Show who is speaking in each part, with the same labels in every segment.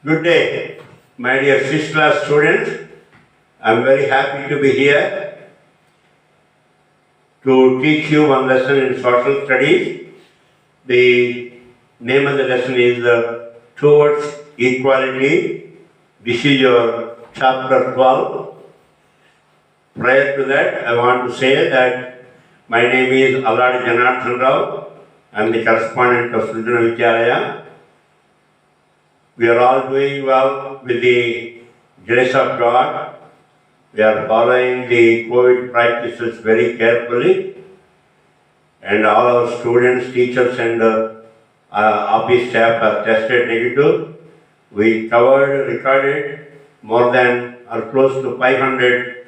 Speaker 1: Good day, my dear 6th class students. I am very happy to be here to teach you one lesson in social studies. The name of the lesson is Towards Equality. This is your chapter 12. Prior to that, I want to say that my name is Allada Janardhana Rao. I am the correspondent of Srijana Vidyalaya. We are all doing well with the grace of God. We are following the COVID practices very carefully, and all our students, teachers, and office staff are tested negative. We recorded more than or close to 500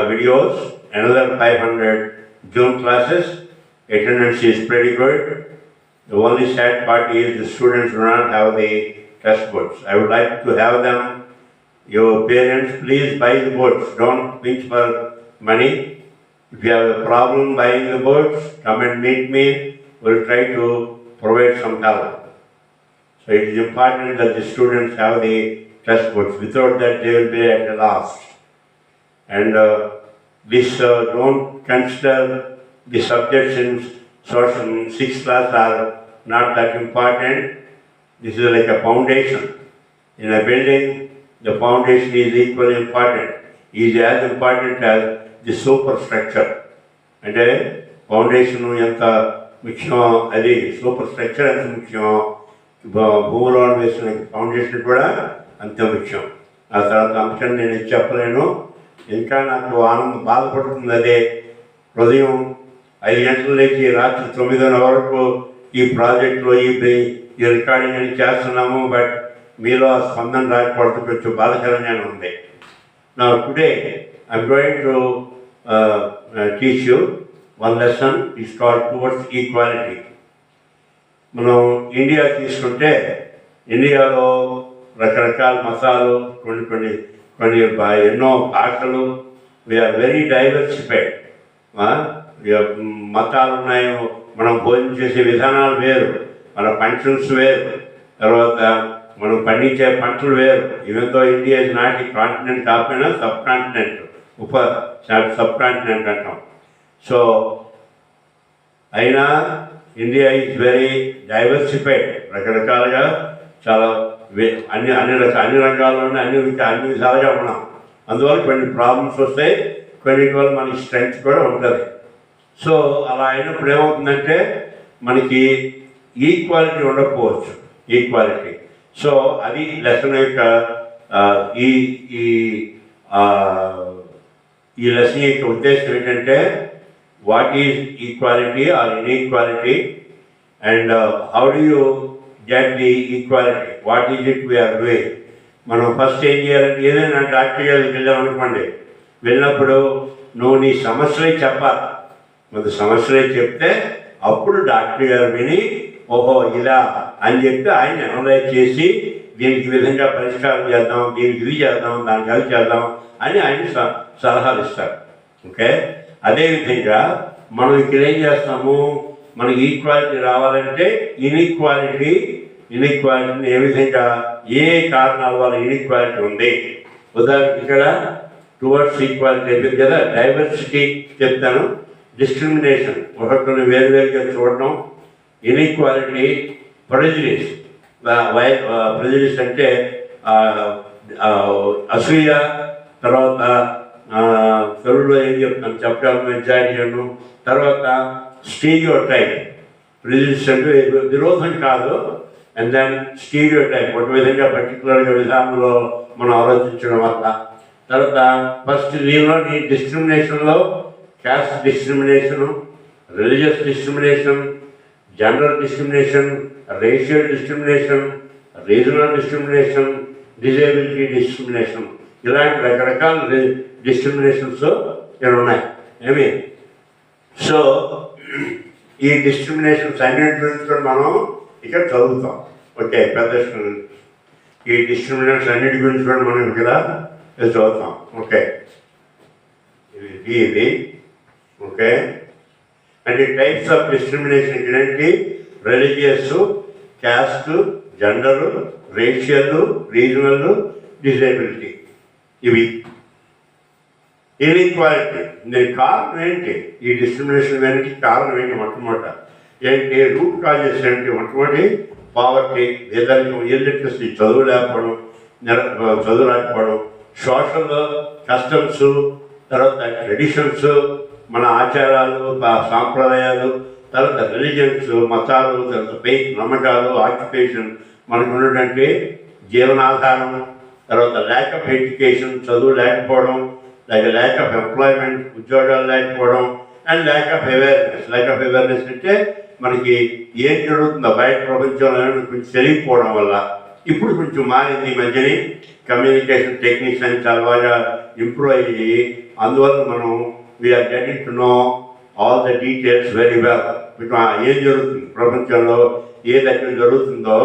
Speaker 1: videos, another 500 Zoom classes. Attendance is pretty good. The only sad part is the students do not have the test books. I would like to have them. Your parents, please buy the books. Don't pinch for money. If you have a problem buying the books, come and meet me. We'll try to provide some help. So it is important that the students have the test books. Without that, they will be at a loss. And don't consider the subjects in social 6th class are not that important. This is like a foundation. In a building, the foundation is equally important. It is as important as the superstructure. And a foundation yanta mukhyo adi superstructure anta mukhyo bhoomulo vesina foundation kuda anta mukhyo. ఆ తర్వాత అంశం నేను చెప్పలేను. ఇంకా నాకు ఆనందం బాధపడుతుంది అదే ఉదయం 5 గంటల లేచి రాత్రి 9 వరకు ఈ ప్రాజెక్టులో ఈ రికార్డింగ్ అని చేస్తున్నాము. బట్ మీలో ఆ స్పందన రాకపోవడం కొంచెం బాధకరంగానే ఉంది. నా today I'm going to teach you one lesson is called towards equality. మనం ఇండియా తీసుకుంటే ఇండియాలో రకరకాల మతాలు కొన్ని ఎన్నో భాషలు. We are very diversified. మతాలు ఉన్నాయి, మనం భోజనం చేసే విధానాలు వేరు, మన ఫంక్షన్స్ వేరు, తర్వాత మనం పండించే పంటలు వేరు. ఈవెన్తో ఇండియా ఇస్ నాట్ ఈ కాంటినెంట్ కాకపోయినా సబ్ కాంటినెంట్, సబ్ కాంటినెంట్ అంటాం. సో అయినా ఇండియా ఈజ్ వెరీ డైవర్సిఫైడ్. రకరకాలుగా చాలా అన్ని రంగాల్లోనే అన్ని విధాలుగా ఉన్నాం. అందువల్ల కొన్ని ప్రాబ్లమ్స్ వస్తాయి, కొన్నిటి వల్ల మనకి స్ట్రెంగ్త్ కూడా ఉంటుంది. సో అలా అయినప్పుడు ఏమవుతుందంటే మనకి ఈక్వాలిటీ ఉండకపోవచ్చు. ఈక్వాలిటీ. సో అది లెసన్ యొక్క ఈ లెసన్ యొక్క ఉద్దేశం ఏంటంటే what is equality or inequality and how do you get the equality, what is it we are doing. మనం ఫస్ట్ ఏం చేయాలంటే ఏదైనా డాక్టర్ గారికి వెళ్ళామనుకోండి, వెళ్ళినప్పుడు నువ్వు నీ సమస్యలే చెప్పాలి. మన సమస్యలే చెప్తే అప్పుడు డాక్టర్ గారు విని ఓహో ఇలా అని చెప్పి ఆయన అనలైజ్ చేసి దీనికి విధంగా పరిష్కారం చేద్దాం, దీనికి ఇది చేద్దాం, దానికి అది చేద్దాం అని ఆయన సలహాలు ఇస్తారు. ఓకే. అదేవిధంగా మనం ఇక్కడ ఏం చేస్తాము, మనకి ఈక్వాలిటీ రావాలంటే ఇన్ఈక్వాలిటీని ఏ విధంగా ఏ కారణాల వల్ల ఇన్ఈక్వాలిటీ ఉంది. ఉదాహరణకి ఇక్కడ టువర్డ్స్ ఈక్వాలిటీ అయిపోయింది కదా, డైవర్సిటీ చెప్తాను. డిస్క్రిమినేషన్, ఒకరిని వేరువేరుగా చూడడం. Inequality, prejudice. ప్రెజుడిస్ అంటే అసూయ. తర్వాత తెలుగులో ఏం చెప్తాను చెప్పడం మెజారిటీను. తర్వాత స్టీరియోటైప్. ప్రెజుడిస్ అంటే విరోధం కాదు, అండ్ దెన్ స్టీరియోటైప్ ఒక విధంగా పర్టికులర్గా విధానంలో మనం ఆలోచించడం వల్ల. తర్వాత ఫస్ట్ దీనిలోని డిస్క్రిమినేషన్లో caste discrimination, religious discrimination, gender discrimination, racial discrimination, regional discrimination, disability discrimination, ఇలాంటి రకరకాల డిస్క్రిమినేషన్స్ ఇక్కడ ఉన్నాయి. సో ఈ డిస్క్రిమినేషన్స్ అన్నింటి గురించి కూడా మనం ఇక్కడ చదువుతాం. ఓకే. పెద్ద ఈ డిస్క్రిమినేషన్స్ అన్నింటి గురించి కూడా మనం ఇక్కడ చదువుతాం. ఓకే. ఇది ఓకే. అంటే టైప్స్ ఆఫ్ డిస్క్రిమినేషన్ ఏంటి? Religious, caste, gender, racial, regional, disability. ఇవి ఇన్ఈక్వాలిటీ. దీనికి కారణం ఏంటి? ఈ డిస్క్రిమినేషన్ వెనక్కి కారణం ఏంటి? మొట్టమొదట ఏంటి రూట్ కాజెస్ ఏంటి? మొట్టమొదటి పావర్టీ, పేదరికం, ఇల్లిటరసీ, చదువు లేకపోవడం, సోషల్ కస్టమ్స్, తర్వాత ట్రెడిషన్స్, మన ఆచారాలు, సాంప్రదాయాలు, తర్వాత రిలీజియన్స్, మతాలు, తర్వాత ఫెయిత్, నమ్మకాలు, ఆక్యుపేషన్, మనకు ఉన్నటువంటి జీవనాధారం, తర్వాత ల్యాక్ ఆఫ్ ఎడ్యుకేషన్, చదువు లేకపోవడం, ల్యాక్ ఆఫ్ ఎంప్లాయ్మెంట్, ఉద్యోగాలు లేకపోవడం, and lack of awareness. Lack of awareness అంటే మనకి ఏం జరుగుతుందో బయట ప్రపంచంలో కొంచెం తెలియకపోవడం వల్ల. ఇప్పుడు కొంచెం మారింది ఈ మధ్యని, కమ్యూనికేషన్ టెక్నిక్స్ అని చాలా బాగా ఇంప్రూవ్ అయ్యి, అందువల్ల మనం we are getting to know all the details very well. ఏం జరుగుతుంది ప్రపంచంలో, ఏ దగ్గర జరుగుతుందో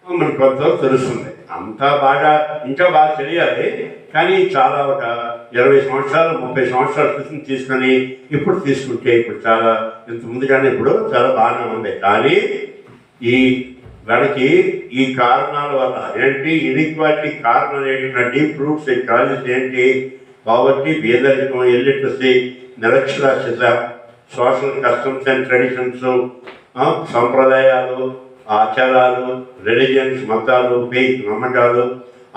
Speaker 1: మనకు కొంతవరకు తెలుస్తుంది. అంతా బాగా ఇంకా బాగా తెలియాలి, కానీ చాలా ఒక 20 సంవత్సరాలు 30 సంవత్సరాల క్రితం తీసుకొని ఇప్పుడు తీసుకుంటే ఇప్పుడు చాలా ఇంత ముందుగానే ఇప్పుడు చాలా బాగానే ఉంది. కానీ ఈ మనకి ఈ కారణాల వల్ల ఏంటి, ఇన్ఈక్వాలిటీ కారణాలు ఏంటి, డీప్ రూట్స్ కాజెస్ ఏంటి? పావర్టీ, పేదరికం, ఇల్లిటరసీ, నిరక్షరాస్యత, సోషల్ కస్టమ్స్ అండ్ ట్రెడిషన్స్, సంప్రదాయాలు, ఆచారాలు, రిలీజియన్స్, మతాలు, ఫెయిత్, నమ్మకాలు,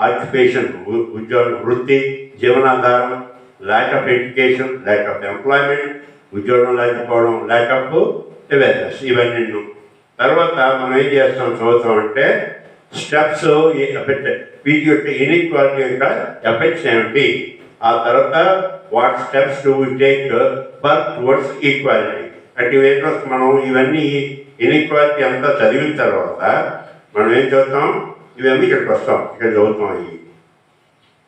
Speaker 1: ఆక్యుపేషన్, ఉద్యోగం, వృత్తి, జీవనాధారం, lack of education, lack of employment, ఉద్యోగం లేకపోవడం, ల్యాక్ ఆఫ్ అవేర్నెస్, ఇవన్నీ. తర్వాత మనం ఏం చేస్తాం, చదువుతామంటే స్టెప్స్ వీటి యొక్క ఇన్ఈక్వాలిటీ యొక్క ఎఫెక్ట్స్ ఏమిటి, ఆ తర్వాత what steps do we take for towards equality. అంటే మనం ఇవన్నీ ఇన్ఈక్వాలిటీ అంతా చదివిన తర్వాత మనం ఏం చదువుతాం, ఇవన్నీ ఇక్కడికి వస్తాం, ఇక్కడ చదువుతాం.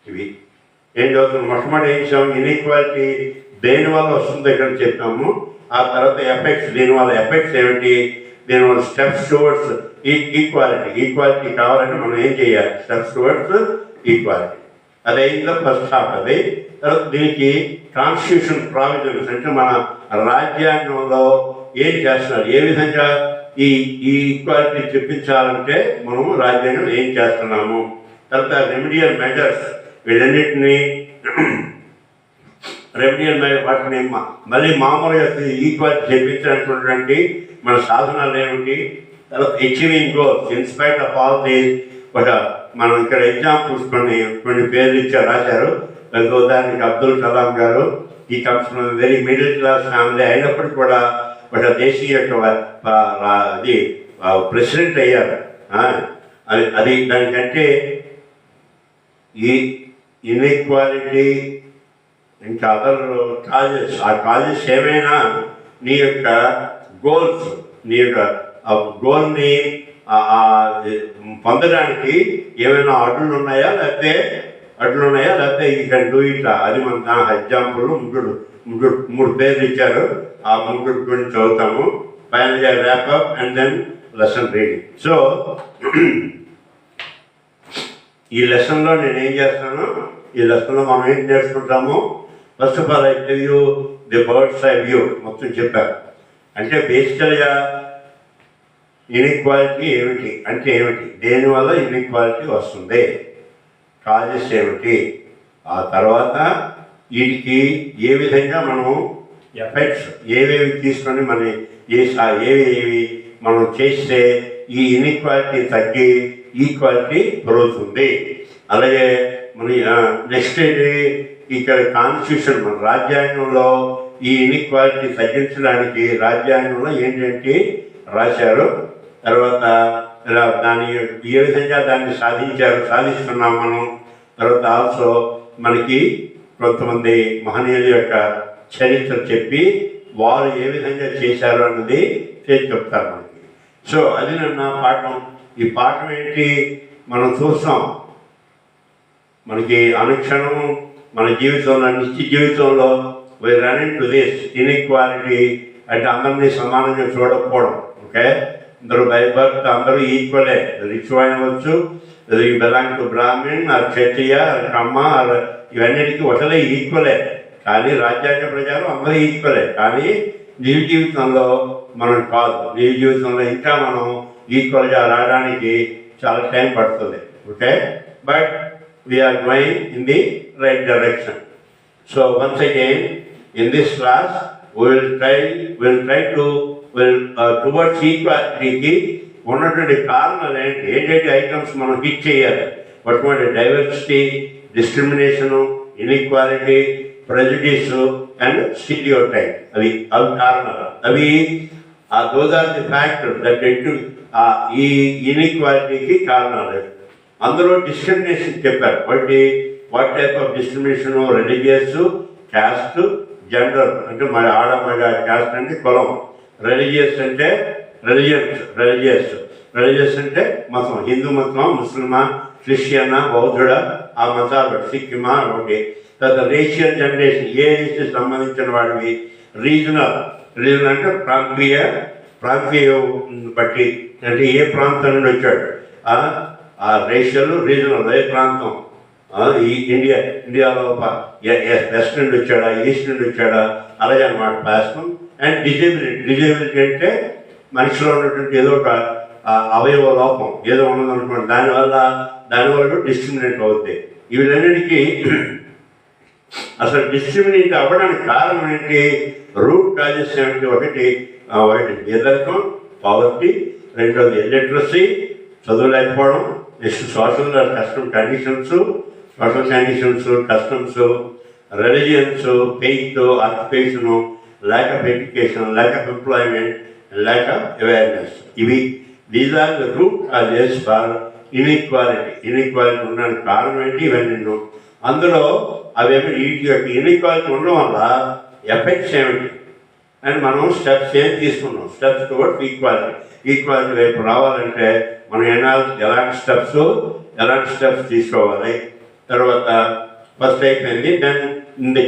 Speaker 1: ఇవి ఏం చదువుతాం, మొట్టమొదటి ఏం చేసాం, ఇన్ఈక్వాలిటీ దేనివల్ల వస్తుందో ఇక్కడ చెప్పాము. ఆ తర్వాత ఎఫెక్ట్స్, దీనివల్ల ఎఫెక్ట్స్ ఏమిటి, దీనివల్ల స్టెప్స్ టువర్డ్స్ ఈక్వాలిటీ కావాలంటే మనం ఏం చేయాలి, స్టెప్స్ టువర్డ్స్ ఈక్వాలిటీ. అది అయిందో ఫస్ట్ హాఫ్. అది తర్వాత దీనికి కాన్స్టిట్యూషన్ ప్రావిజన్స్, అంటే మన రాజ్యాంగంలో ఏం చేస్తున్నారు, ఏ విధంగా ఈ ఈక్వాలిటీ చెప్పించాలంటే మనము రాజ్యాంగంలో ఏం చేస్తున్నాము. తర్వాత రెమిడియల్ మెజర్స్, వీటన్నిటిని వాటిని మళ్ళీ మామూలుగా ఈక్వాలిటీ చెప్పించినటువంటి మన సాధనాలు ఏమిటి. తర్వాత achieving goals in spite of all these. మనం ఇక్కడ ఎగ్జాంపుల్స్ కొన్ని పేర్లు ఇచ్చారు, రాశారు. ఉదాహరణకి అబ్దుల్ కలాం గారు, he comes from very middle class family, అయినప్పటికీ కూడా ఒక దేశీయ అది ప్రెసిడెంట్ అయ్యారు. అది దానికంటే ఈ ఇన్ఈక్వాలిటీ ఇంకా అదర్ కాజెస్, ఆ కాజెస్ ఏమైనా నీ యొక్క గోల్స్, నీ యొక్క గోల్ని పొందడానికి ఏమైనా అడ్డులు ఉన్నాయా, లేకపోతే ఈ కెన్ డూ ఇట్. అది మన ఎగ్జాంపుల్ మూడు పేర్లు ఇచ్చారు, ఆ ముగ్గురు గురించి చదువుతాము. ఫైనల్గా wrap up and then lesson reading. So ఈ లెసన్లో నేను ఏం చేస్తాను, ఈ లెసన్లో మనం ఏం నేర్చుకుంటాము. First of all I tell you the bird's eye view మొత్తం చెప్పారు. అంటే బేసికల్గా ఇన్ఈక్వాలిటీ ఏమిటి అంటే ఏమిటి, దేనివల్ల ఇన్ఈక్వాలిటీ వస్తుంది, కాజెస్ ఏమిటి, ఆ తర్వాత వీటికి ఏ విధంగా మనం ఎఫెక్ట్స్ ఏవేవి తీసుకొని ఏవేవి మనం చేస్తే ఈ ఇన్ఈక్వాలిటీ తగ్గి ఈక్వాలిటీ పెరుగుతుంది. అలాగే మన నెక్స్ట్ ఇక్కడ కాన్స్టిట్యూషన్, మన రాజ్యాంగంలో ఈ ఇన్ఈక్వాలిటీ తగ్గించడానికి రాజ్యాంగంలో ఏంటంటే రాశారు. తర్వాత దాన్ని ఏ విధంగా దాన్ని సాధిస్తున్నాం మనం. తర్వాత ఆల్సో మనకి కొంతమంది మహనీయుల యొక్క చరిత్ర చెప్పి వారు ఏ విధంగా చేశారు అన్నది చెప్తారు మనకి. సో అది నా పాఠం. ఈ పాఠం ఏంటి, మనం చూస్తాం మనకి అనుక్షణం మన జీవితంలో, నిత్య జీవితంలో we run into this inequality. అంటే అందరినీ సమానంగా చూడకపోవడం. ఓకే, అందరూ బై బర్త్ అందరూ ఈక్వలే, రిచ్ అవ్వచ్చు, you belong to Brahmin or Kshatriya or Kamma or ఇవన్నిటికీ ఒకలే ఈక్వలే. కానీ రాజ్యాంగ ప్రజలు అందరూ ఈక్వలే. కానీ నిజ జీవితంలో మనం కాదు. నిజ జీవితంలో ఇంకా మనం ఈక్వల్గా రావడానికి చాలా టైం పడుతుంది. Okay, but we're going in the right direction. So once again in this class will try towards ఈక్వాలిటీకి ఉన్నటువంటి కారణాలు ఏంటంటే ఐటమ్స్ మనం హిట్ చేయాలి. అటువంటి diversity, discrimination, inequality, prejudice and stereotype, అవి కారణాలు. అవి those are the factors that ఈ ఇన్ఈక్వాలిటీకి కారణాలు. అందులో డిస్క్రిమినేషన్ చెప్పారు. What type of discrimination? Religious, caste, gender అంటే మన ఆడమగ. క్యాస్ట్ అంటే కులం, రిలీజియస్ అంటే రిలీజియస్ అంటే మతం, హిందూ మతమా, ముస్లిమా, క్రిస్టియనా, బౌద్ధుడా, ఆ మతాలు, సిక్కిమా, ఒకటి. తర్వాత రేషియల్ జనరేషన్, ఏ రేషికి సంబంధించిన వాడివి. రీజనల్ అంటే ప్రాంతీయ బట్టి, అంటే ఏ ప్రాంతం నుండి వచ్చాడు. ఆ రేషియల్, రీజనల్ ఏ ప్రాంతం. ఈ ఇండియాలో వెస్ట్ నుండి వచ్చాడా, ఈస్ట్ నుండి వచ్చాడా, అలాగే అన్నమాట ప్లాస్మం. అండ్ డిజేబిలిటీ అంటే మనిషిలో ఉన్నటువంటి ఏదో ఒక అవయవ లోపం ఏదో ఉన్నదనుకోండి, దానివల్ల డిస్క్రిమినేట్ అవుతాయి. వీళ్ళన్నిటికీ అసలు డిస్క్రిమినేట్ అవ్వడానికి కారణం ఏంటి? రూట్ కాజెస్ ఏమిటి? ఒకటి పేదరికం, పావర్టీ. రెండోది ఇల్లిటరసీ, చదువు లేకపోవడం. Next social conditions, customs, religions, faith, occupation, lack of education, lack of employment, lack of awareness. These are the root causes for inequality. Inequality ఉండడానికి కారణం ఏంటి? ఇవన్నీ అందులో అవేమి వీటి యొక్క ఇన్ఈక్వాలిటీ ఉండడం వల్ల ఎఫెక్ట్స్ ఏమిటి అండ్ మనం స్టెప్స్ ఏం తీసుకున్నాం. స్టెప్స్ టువర్డ్స్ ఈక్వాలిటీ వైపు రావాలంటే మనం ఎలాంటి స్టెప్స్ తీసుకోవాలి. తర్వాత ఫస్ట్ అయిపోయింది. దెన్ ఇన్ ది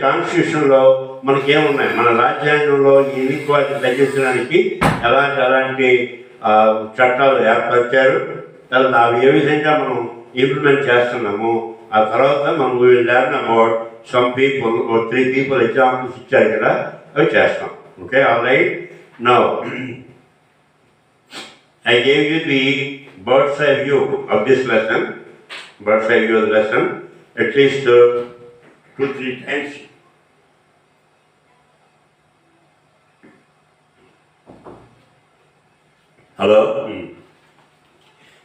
Speaker 1: కాన్స్టిట్యూషన్లో మనకేమున్నాయి? మన రాజ్యాంగంలో ఇన్ఈక్వాలిటీ తగ్గించడానికి ఎలాంటి చట్టాలు ఏర్పరిచారు, తర్వాత అవి ఏ విధంగా మనం ఇంప్లిమెంట్ చేస్తున్నాము. ఆ తర్వాత మనం will learn about some people, 3 people examples ఇచ్చారు కదా, అవి చేస్తాం. Okay, all right. Now I gave you the bird's eye view of this lesson, at least 2-3 times. Hello?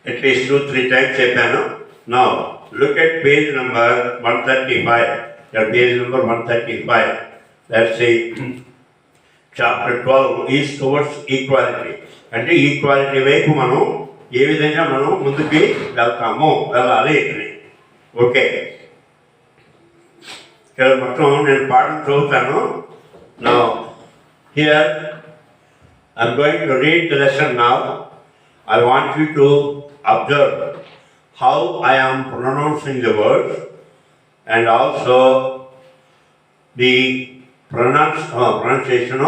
Speaker 1: At least 2-3 times చెప్పాను. Now look at page number 135. Page number 135. That's a chapter 12 is towards equality. అంటే equality వైపు మనం ఏ విధంగా మనం ముందుకి వెళ్ళాలి అని. Okay, ఇక్కడ మొత్తం నేను పాఠం చదువుతాను. Now here I'm going to read the lesson now. I want you to observe how I am pronouncing the words and also the pronunciation,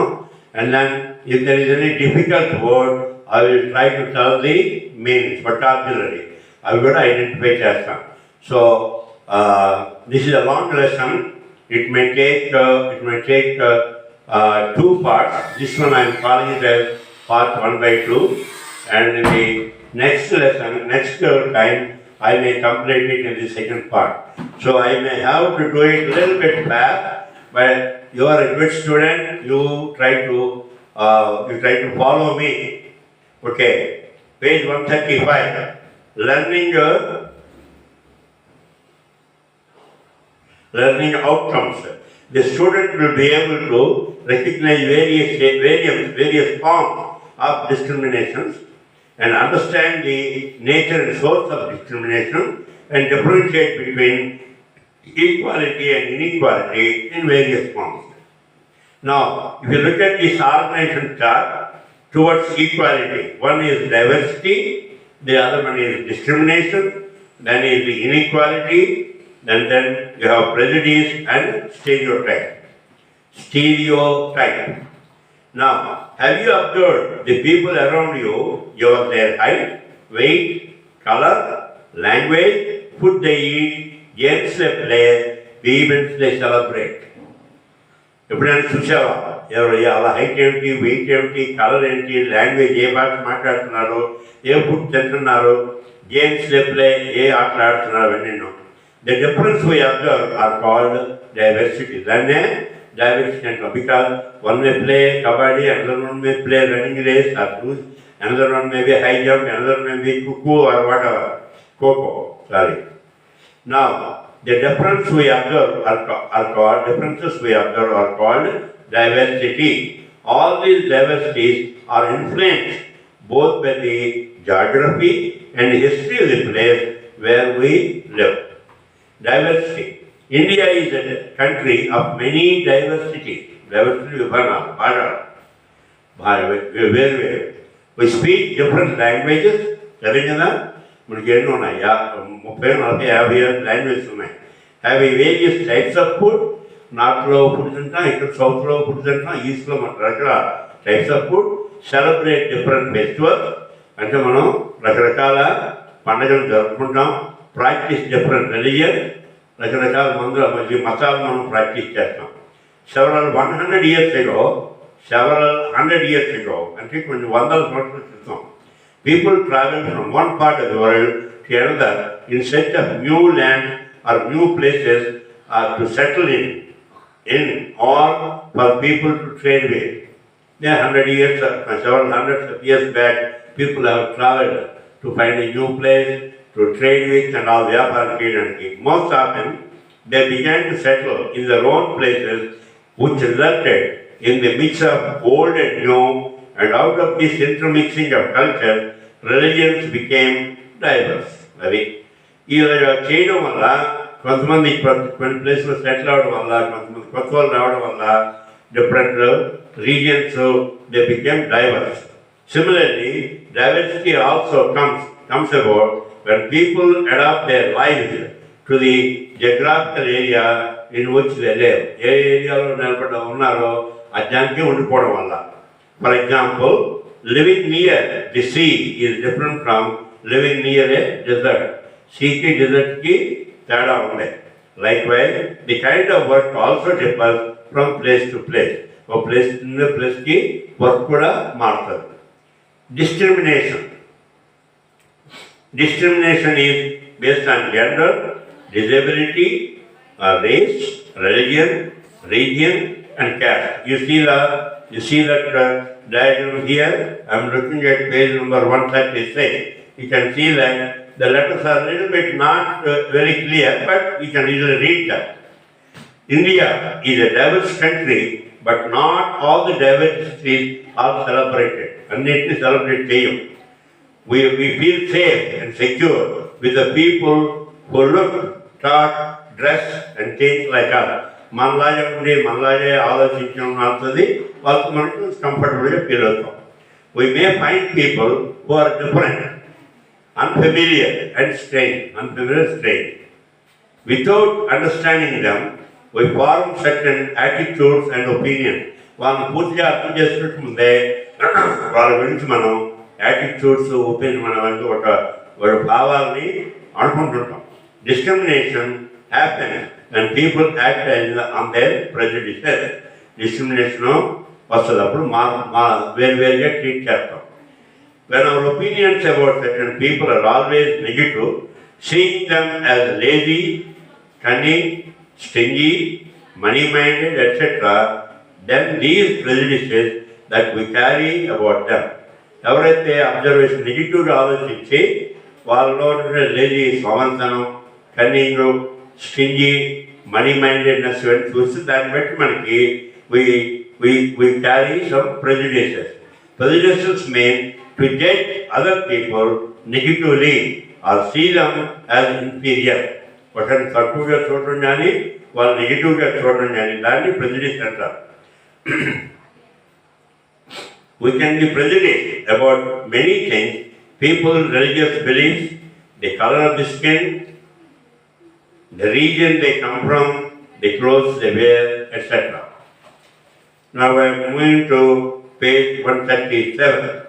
Speaker 1: and then if there is any difficult word, I will try to tell the meanings, vocabulary. I will identify చేస్తాను. So this is a long lesson. It may take 2 parts. This one I am calling it as part 1/2, and in the next lesson, next time, I may complete it in the second part. So I may have to do it a little bit fast, but you are a good student. You try to follow me. Okay, page 135. Learning outcomes. The student will be able to recognize various forms of discriminations and understand the nature and source of discrimination and differentiate between equality and inequality in various forms. Now, if you look at this organization chart towards equality, one is diversity, the other one is discrimination, then is the inequality, and then you have prejudice and stereotype. Now, have you observed the people around you, their height, weight, color, language, food they eat, games they play, the events they celebrate? ఎప్పుడైనా చూసావా? ఎవరు అలా height ఏమిటి, wait ఏమిటి, colour ఏంటి, language ఏ భాష మాట్లాడుతున్నారు, ఏ ఫుడ్ తింటున్నారు, గేమ్స్ ప్లే ఏ ఆటలు ఆడుతున్నారు అవన్నీ. The difference we observe are called diversity. దాన్నే డైవర్సిటీ అంటాం. Because one may play kabaddi, another one may play running race or cruise, another one may be high jump, another may be cook or whatever, kho kho, sorry. Now, the differences we observe are called diversity. All these diversities are influenced both by the geography and history of the place where we live. Diversity. India is a country of many diversities. Diversity where we speak different languages. మనకి ఎన్నో ఉన్నాయి, 30-40-50 languages ఉన్నాయి. Have various types of food. నార్త్లో food తింటాం, ఇక్కడ సౌత్లో food తింటాం, ఈస్ట్లో మన రకరకాల types of food. Celebrate different festivals, అంటే మనం రకరకాల పండుగలు జరుపుకుంటాం. ప్రాక్టీస్ డిఫరెంట్ రిలీజియన్, రకరకాల మతాలు మనం ప్రాక్టీస్ చేస్తాం. సెవరల్ 100 years ago, అంటే కొన్ని వందల సంవత్సరాల క్రితం, people travel from one part of the world to another in search of new land or new places to settle in or for people to trade with. Several hundreds of years back, people have traveled to find a new place to trade with and all the other trade. Most often, they began to settle in their own places, which resulted in the mix of old and new, and out of this intermixing of culture, religions became diverse. అది ఇలా చేయడం వల్ల కొంతమంది కొన్ని ప్లేస్లో settle అవడం వల్ల, కొంతమంది కొత్త వాళ్ళు రావడం వల్ల different regions they became divorce. Similarly, diversity also comes about when people adapt their lives to the geographical area in which they live. ఏ ఏరియాలో ఉన్నారో దానికే ఉండిపోవడం వల్ల. For example, living near the sea is different from living near a desert. Sea ki desert ki tada unde. Likewise, the kind of work also differs from place to place. Or place ki work kuda martadu. Discrimination. Discrimination is based on gender, disability, race, religion, region, and caste. You see that diagram here. I am looking at page number 136. You can see that the letters are a little bit not very clear, but you can easily read that. India is a diverse country, but not all the diversities are celebrated. Annitni celebrate cheyam. We feel safe and secure with the people who look, talk, dress, and think like us. మనలాగే ఉండి మనలాగే ఆలోచించడం అవుతుంది, వాళ్ళకి మనకు కంఫర్టబుల్గా feel అవుతాం. We may find people who are different, unfamiliar and strange. Without understanding them, we form certain attitudes and opinions. వాళ్ళని పూర్తిగా అర్థం చేసుకుంటే ముందే వాళ్ళ గురించి మనం యాటిట్యూడ్స్, ఒపీనియన్, మనం ఒక భావాలని అనుకుంటుంటాం. Discrimination happens when people act on their prejudices. Discrimination వస్తుంది, అప్పుడు వేరువేరుగా ట్రీట్ చేస్తాం. When our opinions about certain people are always negative, seeing them as lazy, cunning, stingy, money-minded, etc., then these prejudices that we carry about them. ఎవరైతే observation నెగిటివ్గా ఆలోచించి వాళ్ళలో lazy, సోమర్తనం, cunning, stingy, money mindedness అని చూస్తే దాన్ని బట్టి మనకి we carry some prejudices. Prejudices mean to judge other people negatively or see them as inferior. ఒకరిని తక్కువగా చూడడం కానీ వాళ్ళు నెగిటివ్గా చూడడం కానీ దాన్ని ప్రెజుడిస్ అంటారు. We can be prejudiced about many things: people, religious beliefs, the color of the skin, the region they come from, the clothes they wear, etc. Now I am moving to page 137.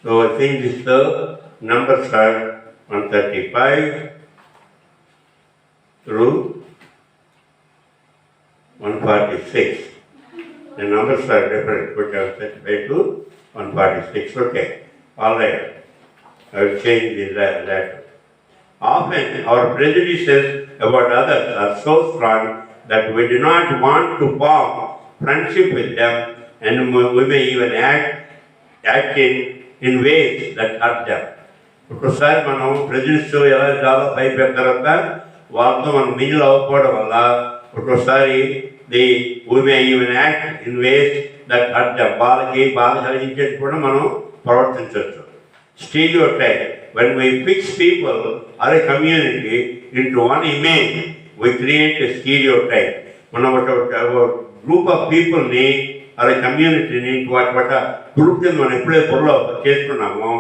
Speaker 1: So I think this numbers are 135 through 146. The numbers are different. Put 35 to 146. Okay. All right. I will change the letter. Often our prejudices about others are so strong that we do not want to form friendship with them, and we may even act in ways that hurt them. ఒక్కోసారి మనం presence ఎలా develop అయిపోయిన తర్వాత వాళ్ళతో మనం మిగిలి అవ్వకపోవడం వల్ల ఒక్కోసారి we may even act in ways that hurt them. వాళ్ళకి బాధ కలిగించేది కూడా మనం ప్రవర్తించవచ్చు. Stereotype. When we fix people or a community into one image, we create a stereotype. మనం ఒక గ్రూప్ ఆఫ్ పీపుల్ని or a communityని ఒక గ్రూప్ కింద మనం ఎప్పుడైతే పొరలో చేసుకున్నామో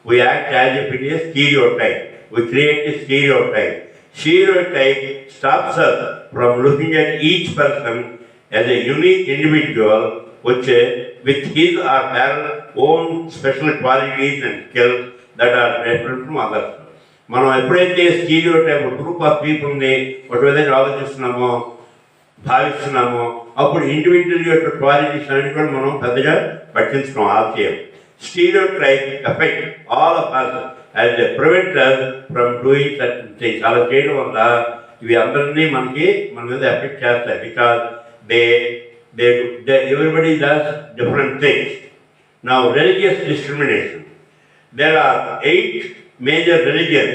Speaker 1: we act as if it is a stereotype. We create a stereotype. Stereotype stops us from looking at each person as a unique individual with his or her own special qualities and skills that are different from others. మనం ఎప్పుడైతే stereotype group of పీపుల్ని ఒక విధంగా ఆలోచిస్తున్నామో భావిస్తున్నామో అప్పుడు individual యొక్క qualities అన్ని కూడా మనం పెద్దగా పట్టించుకోం ఆశయం. Stereotype affect all of us as they prevent us from doing certain things. అలా చేయడం వల్ల ఇవి అందరినీ మన మీద ఎఫెక్ట్ చేస్తాయి. Because everybody does different things. Now, religious discrimination. There are 8 major religions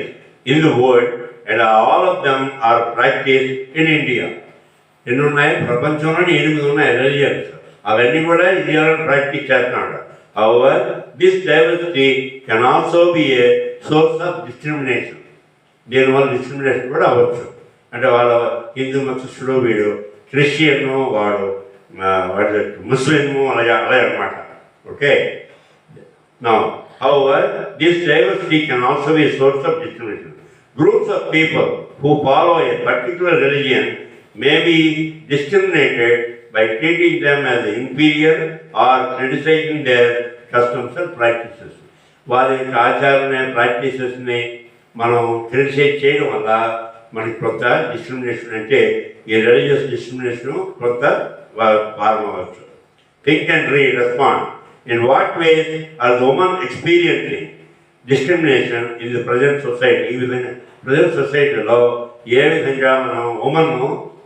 Speaker 1: in the world, and all of them are practiced in India. ఎన్ని ఉన్నాయి? ప్రపంచంలోని 8 ఉన్నాయి రిలీజియన్స్. అవన్నీ కూడా ఇండియాలో ప్రాక్టీస్ చేస్తున్నాడు. However, this diversity can also be a source of discrimination. దీనివల్ల discrimination కూడా అవ్వచ్చు. అంటే వాళ్ళ హిందూ మతస్థుడు వీడు క్రిస్టియన్ వాడు ముస్లిము అలాగే అనమాట. Okay. Now, however, this diversity can also be a source of discrimination. Groups of people who follow a particular religion may be discriminated by treating them as inferior or criticizing their customs and practices. వారి యొక్క ఆచారాన్ని ప్రాక్టీసెస్ని మనం criticise చేయడం వల్ల మనకి కొంత discrimination అంటే ఈ రిలీజియస్ డిస్క్రిమినేషన్ కొంత ఫార్మ్ అవ్వచ్చు. Think and respond. In what ways are the women experiencing discrimination in the present society? ఈ విధంగా ప్రజెంట్ సొసైటీలో ఏ విధంగా మనం ఉమెన్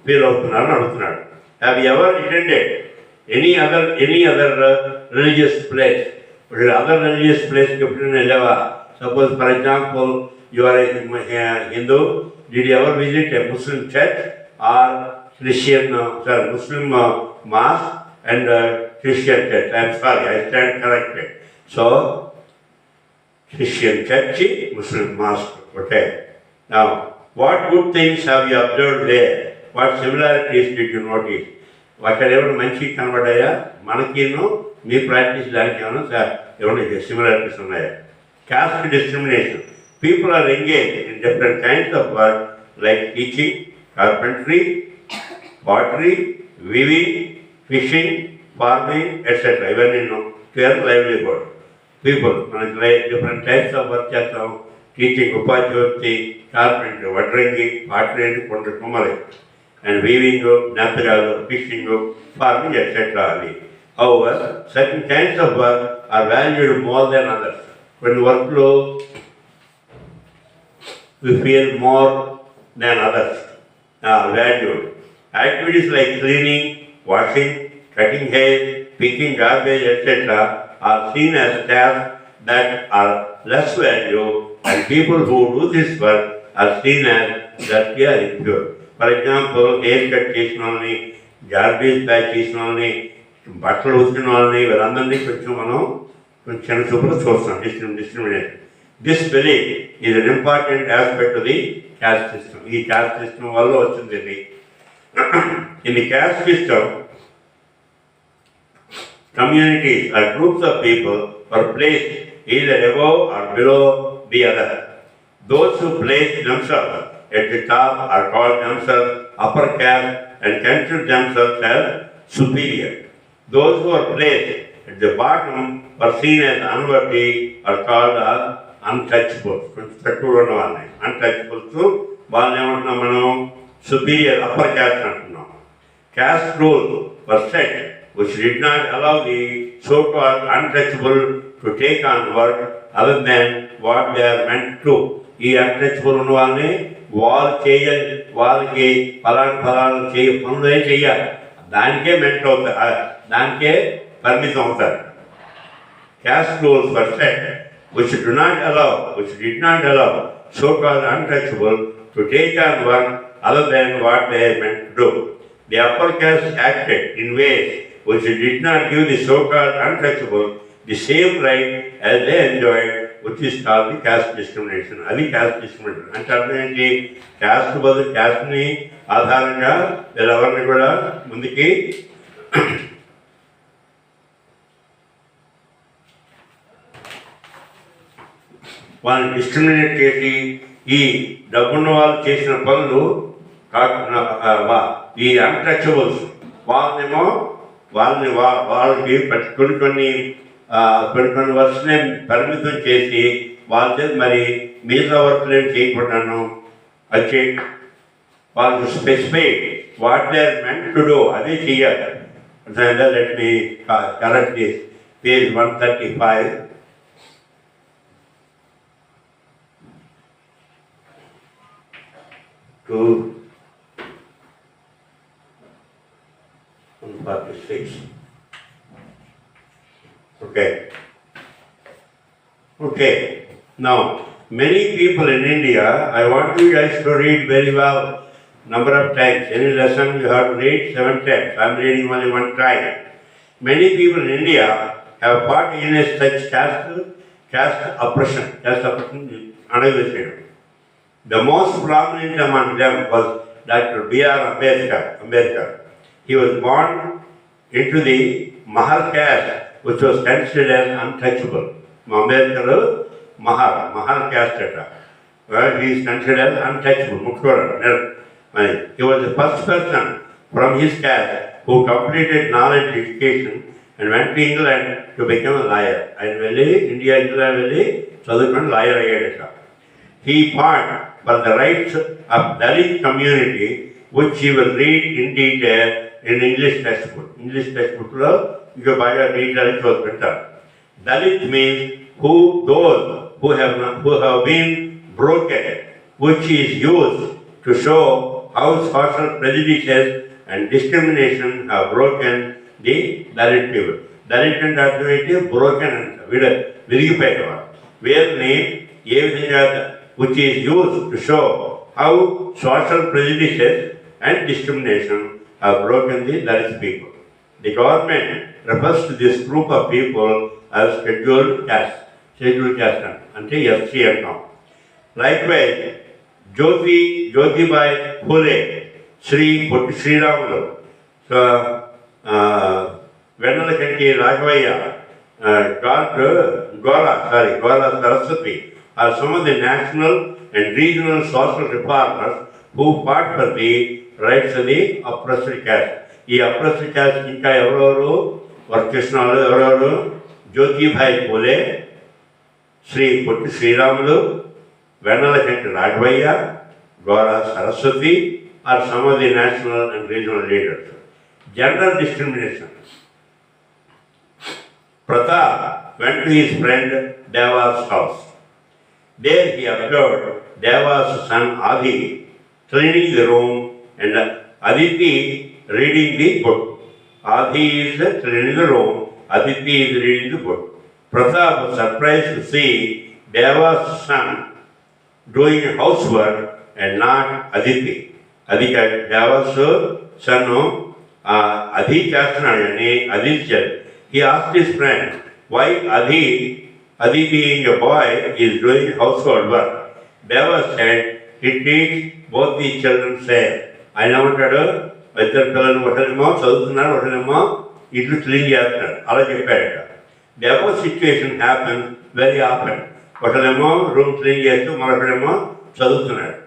Speaker 1: ఫీల్ అవుతున్నారని అడుగుతున్నాడు. Have you ever attended any other religious place? Other religious place కి ఎప్పుడైనా వెళ్ళావా? Suppose, for example, you are a Hindu. Did you ever visit a Muslim church or Muslim mosque and Christian church? I am sorry, I stand corrected. So, Christian church, Muslim mosque. Okay. Now, what good things have you observed there? What similarities did you notice? అక్కడ ఏమైనా మంచి కనబడ్డాయా? మనకిను మీ practice దానికి ఏమైనా similarities ఉన్నాయా? Caste discrimination. People are engaged in different kinds of work like teaching, carpentry, pottery, weaving, fishing, farming, etc. Even to earn livelihood. People, different types of work చేస్తాం. Teaching, ఉపాధ్యాయుతి, carpentry, వడ్రంగి, pottery and కొండ and weaving, natural, fishing, farming, etc. However, certain kinds of work are valued more than others. When workflow, we feel more than others valued. Activities like cleaning, washing, cutting hair, picking garbage, etc. are seen as tasks that are less valued, and people who do this work are seen as dirty or impure. For example, hair cut చేసిన వాళ్ళని, garbage pack చేసిన వాళ్ళని, బట్టలు ఉతికిన వాళ్ళని వీళ్ళందరినీ కొంచెం చూపులు చూస్తాం. Discrimination. This belief is an important aspect of the caste system. ఈ caste system వల్ల వచ్చింది ఇది. In the caste system, communities or groups of people are placed either above or below the other. Those who place themselves at the top are called themselves upper caste and consider themselves as superior. Those who are placed at the bottom are seen as unworthy are called as untouchables. కొంచెం తక్కువ ఉన్న వాళ్ళని untouchables వాళ్ళని ఏమంటున్నాం మనం? Superior, upper caste అంటున్నాం. caste rules were set which did not allow the so-called untouchable to take on work other than what they are meant to. ఈ untouchable ఉన్న వాళ్ళని వాళ్ళు చేయాలి, వాళ్ళకి ఫలాలు పనులే చేయాలి, దానికే మెంట్ అవుతారు, దానికే పరిమితం అవుతారు. Caste rules were set which did not allow so-called untouchable to take on work other than what they are meant to do. The upper caste acted in ways which did not give the so-called untouchable the same right as they enjoyed, which is called the caste discrimination. అది caste discrimination అంటే అర్థం ఏంటి? caste బదులు casteని ఆధారంగా వీళ్ళెవరిని కూడా ముందుకి వాళ్ళని discriminate చేసి ఈ డబ్బున్న వాళ్ళు చేసిన పనులు ఈ అన్టచబుల్స్ వాళ్ళకి కొన్ని వర్క్స్నే పరిమితం చేసి వాళ్ళ చేత మరి మిగతా వర్క్లు ఏం చేయకుండాను వచ్చి వాళ్ళకి specify what they are meant to do అదే చెయ్యాలి. Let me correct this page 135. To 146. Okay. Now, many people in India, I want you guys to read very well. Number of times. Any lesson you have to read 7 times. I am reading only 1 time. Many people in India have fought against such caste oppression. The most prominent among them was Dr. B.R. Ambedkar. He was born into the Mahar caste, which was considered as untouchable. Ambedkar, Mahar caste. He is considered as untouchable. He was the first person from his caste who completed knowledge education and went to England to become a lawyer. And India, lawyer. He fought for the rights of Dalit community, which he will read in detail in English textbook. English textbook lo you buy a detail better. Dalit means those who have been broken, which is used to show how social prejudices and discrimination have broken the Dalit people. Dalit and activity broken and virigipayava. Where name which is used to show how social prejudices and discrimination have broken the Dalit people. The government refers to this group of people as scheduled caste ante SC antam. Likewise, Jyotibai Phule, Sri Potti Sriramulu, Venalakanti Raghavaiah, Gola Saraswati are some of the national and regional social reformers who fought for the rights of the oppressed caste. ఈ oppressed caste ఇంకా ఎవరెవరు work చేసిన వాళ్ళు ఎవరెవరు? జ్యోతిభాయ్ పూలే, Shri Potti Sriramulu, వెన్నలకంటి Raghavayya, Gora Saraswati are some of the national and regional leaders. Gender discrimination. Pratap went to his friend Deva's house. There he observed Deva's son Adi cleaning the room and Aditi reading the book. Adi is cleaning the room, Aditi is reading the book. Pratap was surprised to see Deva's son doing housework and not Aditi. Deva's son Adi chestunadani Aditi said. He asked his friend why Adi being a boy is doing household work. Deva said, it teaches both the children same. ఆయన ఏమంటాడు, ఇద్దరు పిల్లలు ఒకరేమో చదువుతున్నాడు, ఒకరేమో ఇల్లు clean చేస్తున్నాడు, అలా చెప్పాడట. Deva situation happens very often. ఒకరేమో రూమ్ క్లీన్ చేస్తూ మరొకరేమో చదువుతున్నాడు.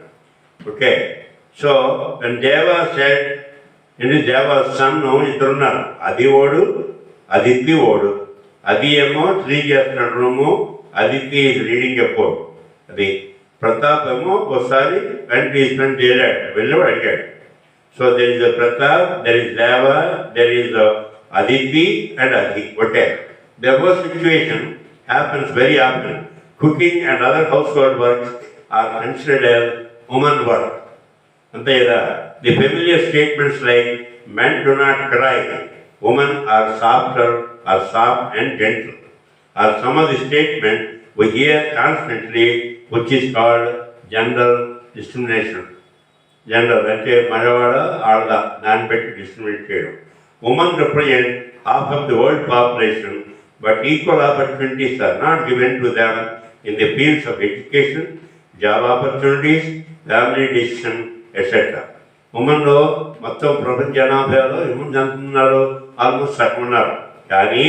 Speaker 1: Okay, so when Deva said, Deva's son ఇద్దరున్నారు, Aditi ఓడు. అది ఏమో క్లీన్ చేస్తున్నాడు room, Aditi is reading a book. అది ప్రతాప్ ఏమో ఒకసారి వెంట తీసుకొని వెళ్ళాడు, వెళ్ళి అడిగాడు. So there is a Pratap, there is Deva, there is Aditi and Adi. Okay. Therefore, situation happens very often. Cooking and other household works are considered as woman work. And the familiar statements like men do not cry, women are softer, are soft and gentle, are some of the statements we hear constantly, which is called gender discrimination. Gender, అంటే మగవాడ ఆడద దాన్ని బట్టి discriminate చేయడం. Women represent half of the world population, but equal opportunities are not given to them in the fields of education, job opportunities, family decision, etc. ఉమెన్లో మొత్తం ప్రపంచ జనాభాలో ఏమని చదువుతున్నారు, almost సగం ఉన్నారు. కానీ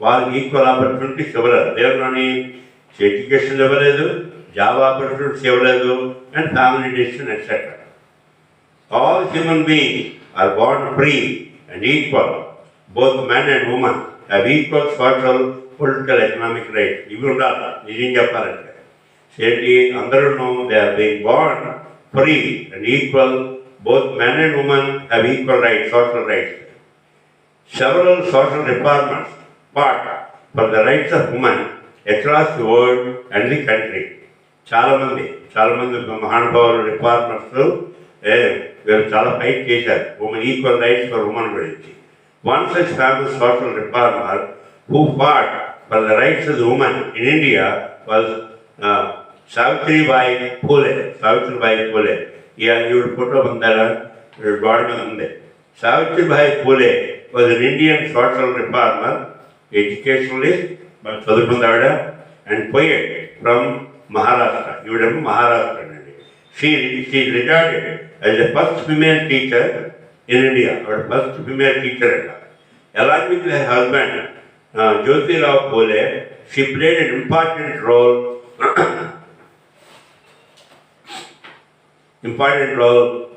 Speaker 1: వాళ్ళకి ఈక్వల్ ఆపర్చునిటీస్ ఇవ్వలేదు. దేవుని ఎడ్యుకేషన్ ఇవ్వలేదు, జాబ్ ఆపర్చునిటీస్ ఇవ్వలేదు, and family decision etcetera. All human beings are born free and equal. Both men and women have equal social, political, economic rights. ఇవి ఉండాలి నిజం చెప్పాలంటే. సేటి అందరూ they are being born free and equal. Both men and women have equal rights, social rights. Several social reformers fought for the rights of women across the world and the country. చాలా మంది మహానుభావులు reformers వీళ్ళు చాలా fight చేశారు women equal rights for women గురించి. One such famous social reformer who fought for the rights of the women in India was Savitribai Phule. You would put up on the God Mande. Savitribai Phule was an Indian social reformer, educationalist, and poet from Maharashtra. You would have Maharashtra. She is regarded as the first female teacher in India, or first female teacher. Along with her husband, Jyoti Rao Phule, she played an important role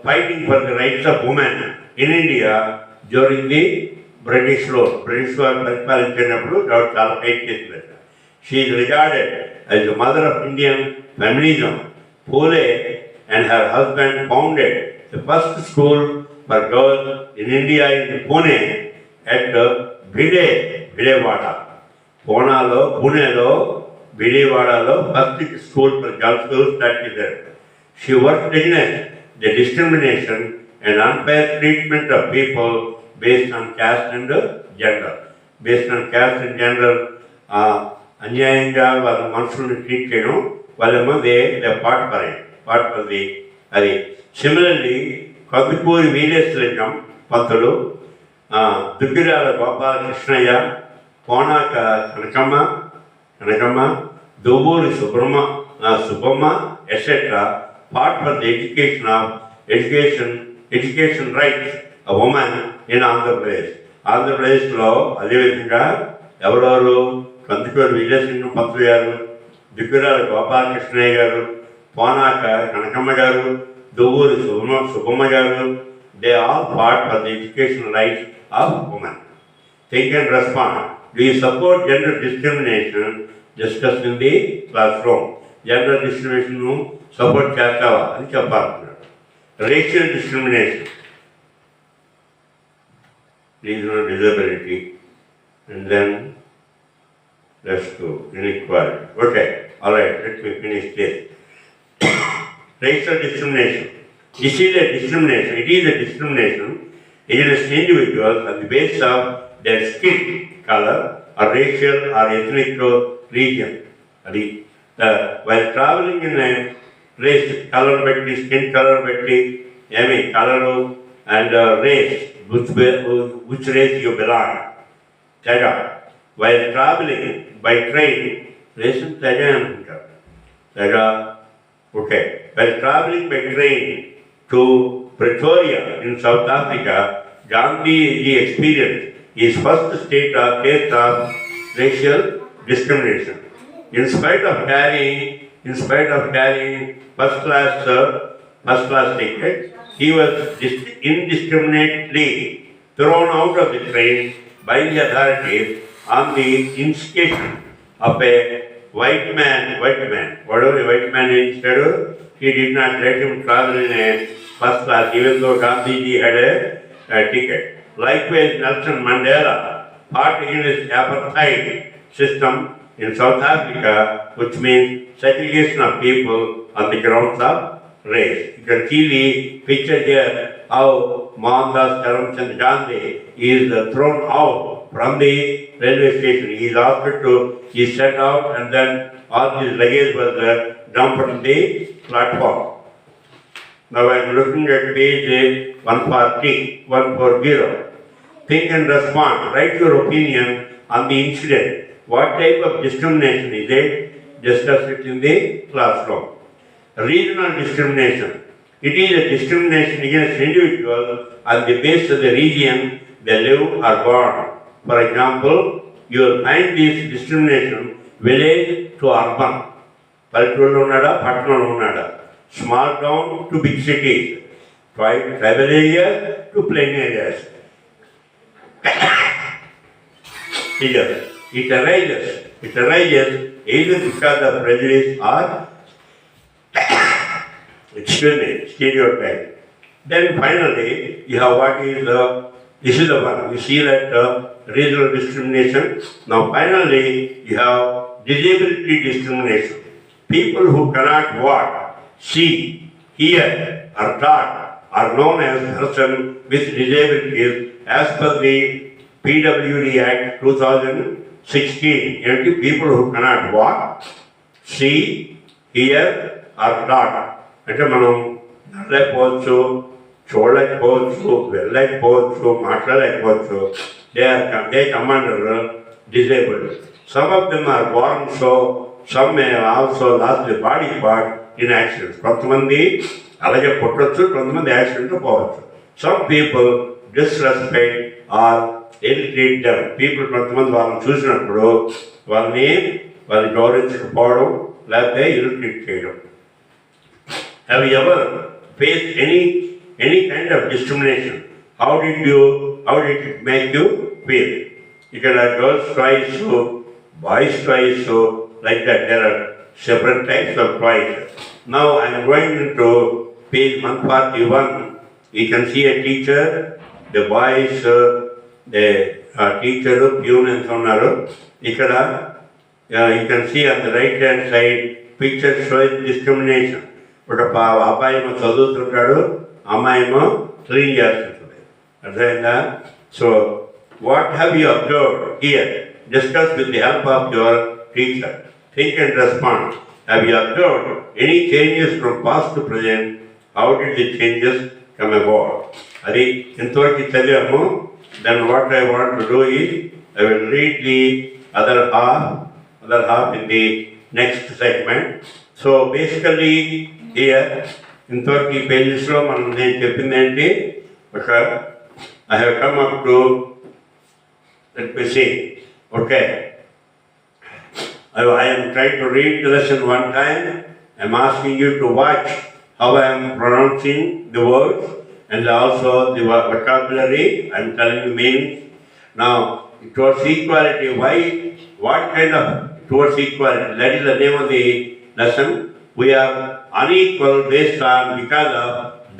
Speaker 1: fighting for the rights of women in India during the British rule. British rule పరిపాలించినప్పుడు చాలా fight చేసింది. She is regarded as the mother of Indian feminism. Phule and her husband founded the first school for girls in India in Pune at Vijayawada. Punelo, Vijayawada, first school for girls started there. She worked against the discrimination and unfair treatment of people based on caste and gender. అన్యాయంగా వాళ్ళ మనుషులను treat చేయడం వాళ్ళేమో they fought for the అది. Similarly Kandukuri Veeresalingam Pantulu, Duggirala Gopalakrishnayya, Konaka Kanakamma, Duvvuri Subbamma etcetera fought for the education rights of women in Andhra Pradesh. Andhra Pradeshలో అదేవిధంగా ఎవరెవరు కందుకూరి వీరేశలింగం పంతులు గారు, దుగ్గిరాల గోపాలకృష్ణయ్య గారు, కోనాక కనకమ్మ గారు, దువ్వూరి సుబ్బమ్మ గారు, they all fought for the education rights of women. Think and respond. Do you support gender discrimination discussed in the classroom? Gender discrimination support చేస్తావా అని చెప్పాలన్నాడు. Racial discrimination, regional disability, and then let's go inequality. Okay, all right, let me finish this. Racial discrimination. This is a discrimination. It is a discrimination against individuals on the basis of their skin color or racial or ethnic region. While traveling in a race, color batti, skin color batti, color and race, which race you belong. Taga. While traveling by train, race and Taga. Okay. While traveling by train to Pretoria in South Africa, Gandhi experienced his first case of racial discrimination. In spite of carrying first class ticket, he was indiscriminately thrown out of the train by the authorities on the instigation of a white man. Whatever a white man instead, he did not let him travel in a first class, even though Gandhiji had a ticket. Likewise, Nelson Mandela fought against apartheid system in South Africa, which means segregation of people on the grounds of race. You can see the picture here how Mohandas Karamchand Gandhi is thrown out from the railway station. He is asked to, he is sent out, and then all his luggage was dumped on the platform. Now I am looking at page 140. Think and respond. Write your opinion on the incident. What type of discrimination is it? Discuss it in the classroom. Regional discrimination. It is a discrimination against individuals on the basis of the region they live or born. For example, you will find this discrimination village to urban. Small town to big cities. Tribal areas to plain areas. It arises either because of prejudice or stereotype. Then finally, you have what is this is the one. You see that regional discrimination. Now finally, you have disability discrimination. People who cannot walk, see, hear, or talk are known as person with disabilities as per the PWD Act 2016. People who cannot walk, see, hear, or talk. అంటే మనం నడలేకపోవచ్చు, చూడలేకపోవచ్చు, వెళ్ళలేకపోవచ్చు, మాట్లాడలేకపోవచ్చు. They come under disabled. Some of them are born so, some may also lost the body part in accidents. కొంతమంది అలాగే పుట్టవచ్చు, కొంతమంది accident పోవచ్చు. Some people disrespect or ill-treat them. People కొంతమంది వాళ్ళని చూసినప్పుడు వాళ్ళని గౌరవించకపోవడం లేకపోతే ill-treat చేయడం. Have you ever faced any kind of discrimination? How did it make you feel? You can have girls twice so, boys twice so, like that. There are separate types of twice. Now I am going into page 141. You can see a teacher, the boys, the teacher, pune and so on. You can see on the right hand side picture showing discrimination. ఒక అబ్బాయేమో చదువుతుంటాడు, అమ్మాయేమో clean చేస్తుంటుంది. అర్థమైందా? So what have you observed here? Discuss with the help of your teacher. Think and respond. Have you observed any changes from past to present? How did the changes come about? అది ఇంతవరకు చదివాము. Then what I want to do is I will read the other half in the next segment. So basically here ఇంతవరకు ఈ పేజెస్లో నేను చెప్పింది ఏంటి? I have come up to, let me see, okay. I am trying to read the lesson one time. I am asking you to watch how I am pronouncing the words and also the vocabulary. I am telling you meanings. Now, towards equality, what kind of towards equality? That is the name of the lesson. We are unequal based on because of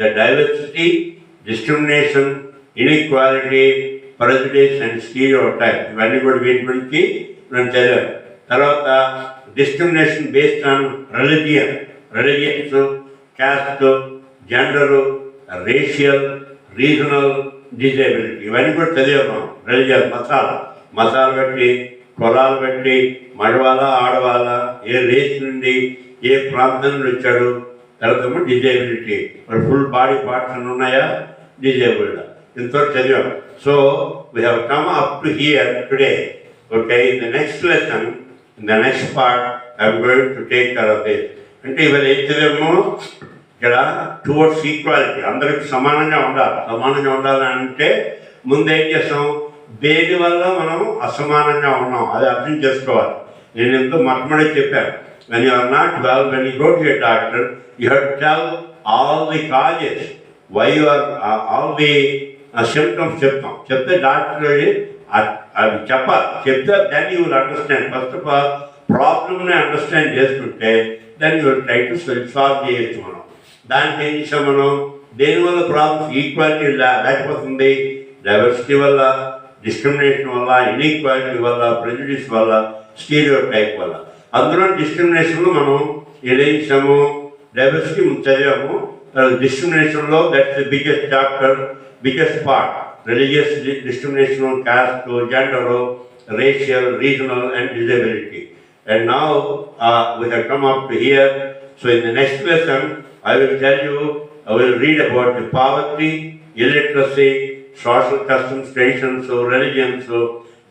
Speaker 1: the diversity, discrimination, inequality, prejudice and stereotype. ఇవన్నీ కూడా వీటి గురించి నేను చదివాను. తర్వాత discrimination based on religions, caste, gender, racial, regional disability ఇవన్నీ కూడా చదివాము. రిలీజియన్ మతాలు బట్టి, కులాలు బట్టి, మగవాళ్ళ ఆడవాళ్ళ, ఏ రేస్ నుండి, ఏ ప్రాంతం నుండి వచ్చాడు, తర్వాత డిజేబిలిటీ, ఫుల్ బాడీ పార్ట్స్ అన్నీ ఉన్నాయా, డిజేబుల్డ్, ఇంతవరకు చదివాం. So we have come up to hear today. Okay, in the next lesson, in the next part I'm going to take care of this. అంటే ఇవాళ ఏం చదివాము? ఇక్కడ టువర్డ్స్ ఈక్వాలిటీ, అందరికి సమానంగా ఉండాలని అంటే ముందు ఏం చేస్తాం? దేని వల్ల మనం అసమానంగా ఉన్నాం అది అర్థం చేసుకోవాలి. నేను ఎంతో మొట్టమొదటి చెప్పాను, when you are not well, when you go to a doctor, you have to tell all the causes, why you are, all the symptoms చెప్తే డాక్టర్ అది చెప్తే then you will understand. First of all ప్రాబ్లమ్ని understand చేసుకుంటే then you will try to solve చేయొచ్చు. మనం దానికి ఏం చేసాం? మనం దేనివల్ల ప్రాబ్లమ్స్ ఈక్వాలిటీ లేకపోతుంది, డైవర్సిటీ వల్ల, డిస్క్రిమినేషన్ వల్ల, ఇన్ఈక్వాలిటీ వల్ల, ప్రెజుడిస్ వల్ల, స్టీరియో టైప్ వల్ల. అందులో డిస్క్రిమినేషన్లో మనం ఏదైం చేసాము, డైవర్సిటీ చదివాము, డిస్క్రిమినేషన్లో that's the biggest chapter, biggest part. Religious discrimination, caste, gender, racial, regional and disability. And now we have come up to here. So in the next lesson, I will tell you, I will read about the poverty, illiteracy, social customs, traditions, religions,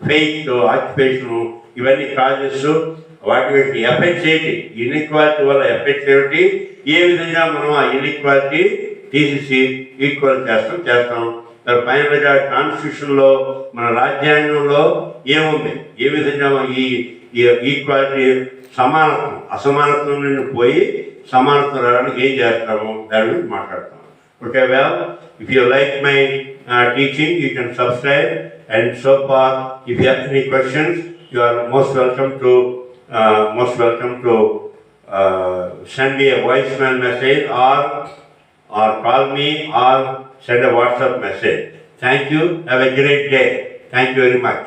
Speaker 1: faith, occupation, ఇవన్నీ causes, వాటి వీటి effects ఏంటి, inequality వల్ల effects ఏమిటి, ఏ విధంగా మనం ఆ inequality తీసేసి ఈక్వల్ చేస్తాం. ఫైనల్గా కాన్స్టిట్యూషన్లో, మన రాజ్యాంగంలో ఏముంది, ఏ విధంగా ఈ ఈక్వాలిటీ, సమానత్వం, అసమానత్వం నుండి పోయి సమానత్వం రావడానికి ఏం చేస్తాము, దాని గురించి మాట్లాడతాం. Okay, well, if you like my teaching, you can subscribe, and so far if you have any questions, you are most welcome to send me a voicemail message or call me or send a WhatsApp message. Thank you. Have a great day. Thank you very much.